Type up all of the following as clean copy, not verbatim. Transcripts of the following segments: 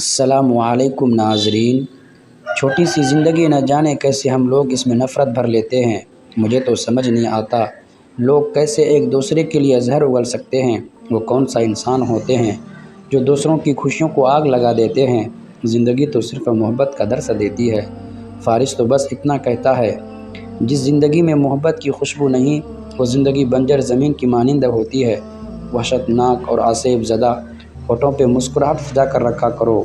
अस्सलामुअलैकुम नाज़रीन। छोटी सी ज़िंदगी न जाने कैसे हम लोग इसमें नफ़रत भर लेते हैं। मुझे तो समझ नहीं आता लोग कैसे एक दूसरे के लिए जहर उगल सकते हैं। वो कौन सा इंसान होते हैं जो दूसरों की खुशियों को आग लगा देते हैं। ज़िंदगी तो सिर्फ़ मोहब्बत का दर्स देती है। फ़ारिस तो बस इतना कहता है, जिस ज़िंदगी में मोहब्बत की खुशबू नहीं वो ज़िंदगी बंजर ज़मीन की मानिंद होती है। वहशतनाक और आसेब ज़दा होठों पे मुस्कुराहट सजा कर रखा करो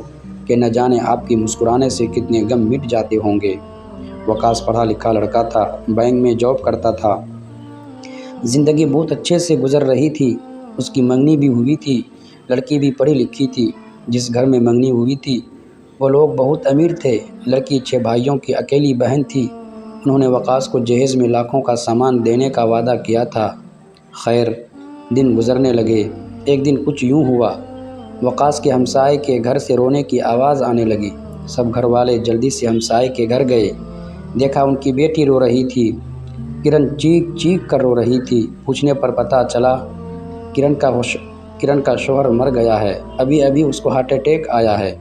कि न जाने आपकी मुस्कुराने से कितने गम मिट जाते होंगे। वकास पढ़ा लिखा लड़का था, बैंक में जॉब करता था। ज़िंदगी बहुत अच्छे से गुजर रही थी। उसकी मंगनी भी हुई थी, लड़की भी पढ़ी लिखी थी। जिस घर में मंगनी हुई थी वो लोग बहुत अमीर थे। लड़की 6 भाइयों की अकेली बहन थी। उन्होंने वकास को जहेज़ में लाखों का सामान देने का वादा किया था। खैर, दिन गुजरने लगे। एक दिन कुछ यूँ हुआ, वकास के हमसाये के घर से रोने की आवाज़ आने लगी। सब घर वाले जल्दी से हमसाये के घर गए। देखा उनकी बेटी रो रही थी। किरण चीख चीख कर रो रही थी। पूछने पर पता चला किरण का शौहर मर गया है। अभी अभी उसको हार्ट अटैक आया है।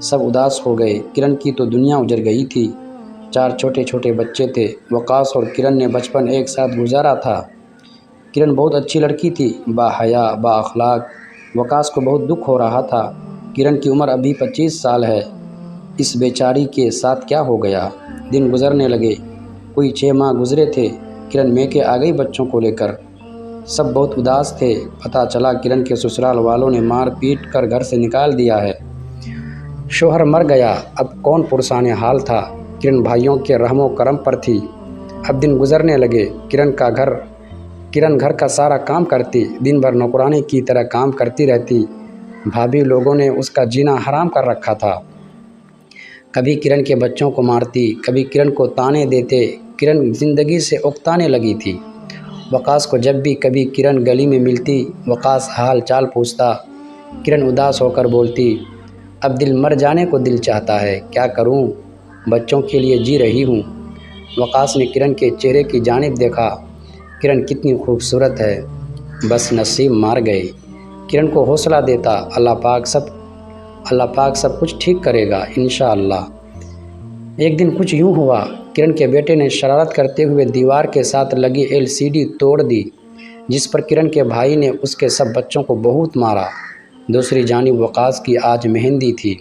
सब उदास हो गए। किरण की तो दुनिया उजड़ गई थी। 4 छोटे छोटे बच्चे थे। वकास और किरण ने बचपन एक साथ गुजारा था। किरण बहुत अच्छी लड़की थी, बाहया बाअखलाक। वकास को बहुत दुख हो रहा था। किरण की उम्र अभी 25 साल है। इस बेचारी के साथ क्या हो गया। दिन गुजरने लगे। कोई 6 माह गुजरे थे। किरण मैके आ गई बच्चों को लेकर। सब बहुत उदास थे। पता चला किरण के ससुराल वालों ने मार पीट कर घर से निकाल दिया है। शौहर मर गया। अब कौन पुरसाने हाल था। किरण भाइयों के रहमो करम पर थी। अब दिन गुजरने लगे। किरण घर का सारा काम करती, दिन भर नौकरानी की तरह काम करती रहती। भाभी लोगों ने उसका जीना हराम कर रखा था। कभी किरण के बच्चों को मारती, कभी किरण को ताने देते। किरण ज़िंदगी से उकताने लगी थी। वकास को जब भी कभी किरण गली में मिलती, वकास हाल चाल पूछता। किरण उदास होकर बोलती, अब दिल मर जाने को दिल चाहता है, क्या करूं, बच्चों के लिए जी रही हूं। वकास ने किरण के चेहरे की जानिब देखा। किरण कितनी खूबसूरत है, बस नसीब मार गए। किरण को हौसला देता, अल्लाह पाक सब कुछ ठीक करेगा इंशाअल्लाह। एक दिन कुछ यूँ हुआ, किरण के बेटे ने शरारत करते हुए दीवार के साथ लगी LCD तोड़ दी, जिस पर किरण के भाई ने उसके सब बच्चों को बहुत मारा। दूसरी जानिब वकास की आज मेहंदी थी।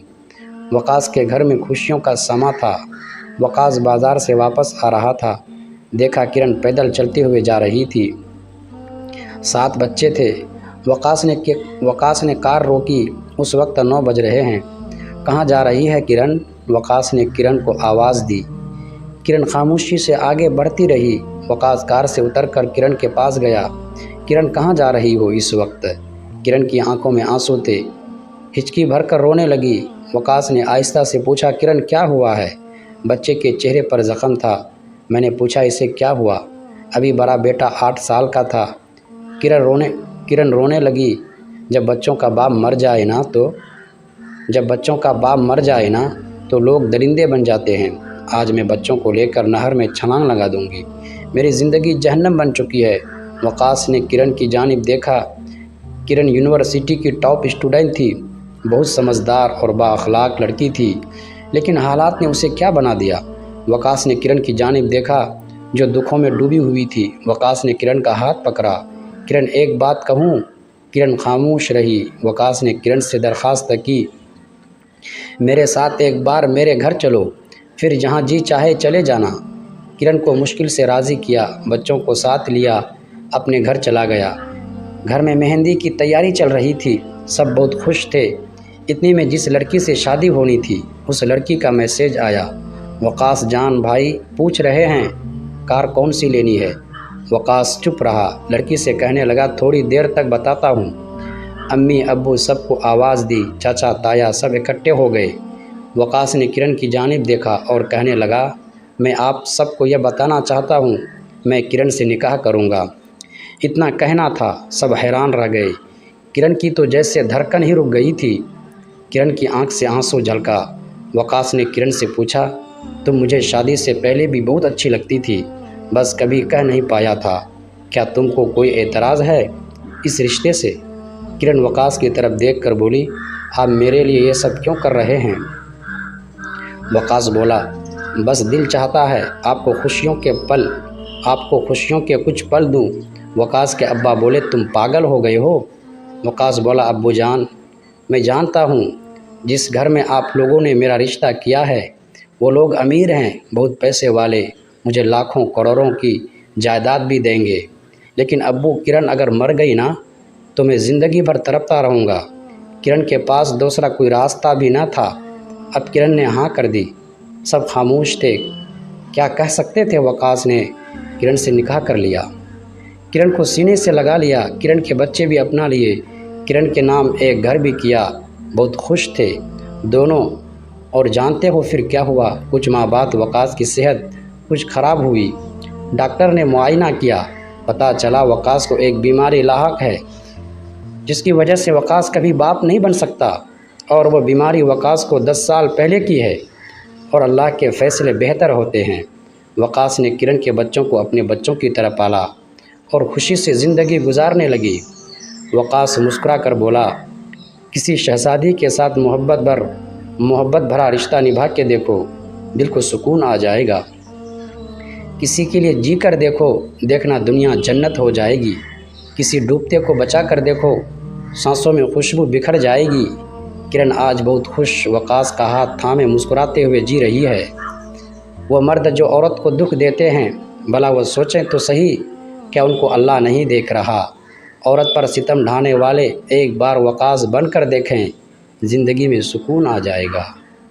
वकास के घर में खुशियों का समा था। वकास बाज़ार से वापस आ रहा था। देखा किरण पैदल चलते हुए जा रही थी। 7 बच्चे थे। वकास ने कार रोकी। उस वक्त 9 बज रहे हैं। कहाँ जा रही है किरण? वकास ने किरण को आवाज़ दी। किरण खामोशी से आगे बढ़ती रही। वकास कार से उतरकर किरण के पास गया। किरण, कहाँ जा रही हो इस वक्त? किरण की आंखों में आंसू थे। हिचकी भरकर रोने लगी। वकास ने आहिस्ता से पूछा, किरण क्या हुआ है? बच्चे के चेहरे पर ज़ख्म था। मैंने पूछा, इसे क्या हुआ? अभी बड़ा बेटा 8 साल का था। किरण रोने लगी। जब बच्चों का बाप मर जाए ना तो लोग दरिंदे बन जाते हैं। आज मैं बच्चों को लेकर नहर में छलांग लगा दूंगी। मेरी ज़िंदगी जहन्नम बन चुकी है। वकास ने किरण की जानिब देखा। किरण यूनिवर्सिटी की टॉप स्टूडेंट थी। बहुत समझदार और बाअखलाक लड़की थी, लेकिन हालात ने उसे क्या बना दिया। वकास ने किरण की जानिब देखा, जो दुखों में डूबी हुई थी। वकास ने किरण का हाथ पकड़ा। किरण, एक बात कहूँ? किरण खामोश रही। वकास ने किरण से दरख्वास्त की, मेरे साथ एक बार मेरे घर चलो, फिर जहाँ जी चाहे चले जाना। किरण को मुश्किल से राज़ी किया। बच्चों को साथ लिया, अपने घर चला गया। घर में मेहंदी की तैयारी चल रही थी। सब बहुत खुश थे। इतनी में जिस लड़की से शादी होनी थी, उस लड़की का मैसेज आया। वकास जान भाई पूछ रहे हैं, कार कौन सी लेनी है? वकास चुप रहा। लड़की से कहने लगा, थोड़ी देर तक बताता हूँ। अम्मी अब्बू सबको आवाज़ दी। चाचा ताया सब इकट्ठे हो गए। वकास ने किरण की जानिब देखा और कहने लगा, मैं आप सबको यह बताना चाहता हूँ, मैं किरण से निकाह करूँगा। इतना कहना था। सब हैरान रह गए। किरण की तो जैसे धड़कन ही रुक गई थी। किरण की आंख से आंसू झलका। वकास ने किरण से पूछा, तुम मुझे शादी से पहले भी बहुत अच्छी लगती थी, बस कभी कह नहीं पाया था। क्या तुमको कोई एतराज़ है इस रिश्ते से? किरण वकास की तरफ देखकर बोली, आप मेरे लिए ये सब क्यों कर रहे हैं? वक़ास बोला, बस दिल चाहता है आपको खुशियों के कुछ पल दूं। वक़ास के अब्बा बोले, तुम पागल हो गए हो? वक़ास बोला, अब्बू जान, मैं जानता हूँ जिस घर में आप लोगों ने मेरा रिश्ता किया है वो लोग अमीर हैं, बहुत पैसे वाले, मुझे लाखों करोड़ों की जायदाद भी देंगे। लेकिन अब्बू, किरण अगर मर गई ना तो मैं ज़िंदगी भर तड़पता रहूँगा। किरण के पास दूसरा कोई रास्ता भी ना था। अब किरण ने हाँ कर दी। सब खामोश थे, क्या कह सकते थे। वक़ास ने किरण से निकाह कर लिया, किरण को सीने से लगा लिया, किरण के बच्चे भी अपना लिए, किरण के नाम एक घर भी किया। बहुत खुश थे दोनों। और जानते हो फिर क्या हुआ? कुछ माह बाद वक़ास की सेहत कुछ ख़राब हुई। डॉक्टर ने मुआयना किया, पता चला वक़ास को एक बीमारी लाहक है जिसकी वजह से वक़ास कभी बाप नहीं बन सकता। और वह बीमारी वक़ास को 10 साल पहले की है। और अल्लाह के फ़ैसले बेहतर होते हैं। वक़ास ने किरण के बच्चों को अपने बच्चों की तरह पाला और खुशी से ज़िंदगी गुजारने लगी। वक़ास मुस्कुरा कर बोला, किसी शहज़ादी के साथ मोहब्बत भरा रिश्ता निभा के देखो, दिल को सुकून आ जाएगा। किसी के लिए जी कर देखो, देखना दुनिया जन्नत हो जाएगी। किसी डूबते को बचा कर देखो, सांसों में खुशबू बिखर जाएगी। किरण आज बहुत खुश वक़ास का हाथ थामे मुस्कुराते हुए जी रही है। वो मर्द जो औरत को दुख देते हैं, भला वो सोचें तो सही, क्या उनको अल्लाह नहीं देख रहा? औरत पर सितम ढाने वाले एक बार वक़ास बनकर देखें, ज़िंदगी में सुकून आ जाएगा।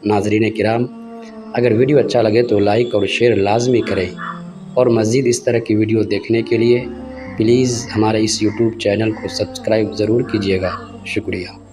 नाज़रीन किराम, अगर वीडियो अच्छा लगे तो लाइक और शेयर लाजमी करें और मज़ीद इस तरह की वीडियो देखने के लिए प्लीज़ हमारे इस यूट्यूब चैनल को सब्सक्राइब ज़रूर कीजिएगा। शुक्रिया।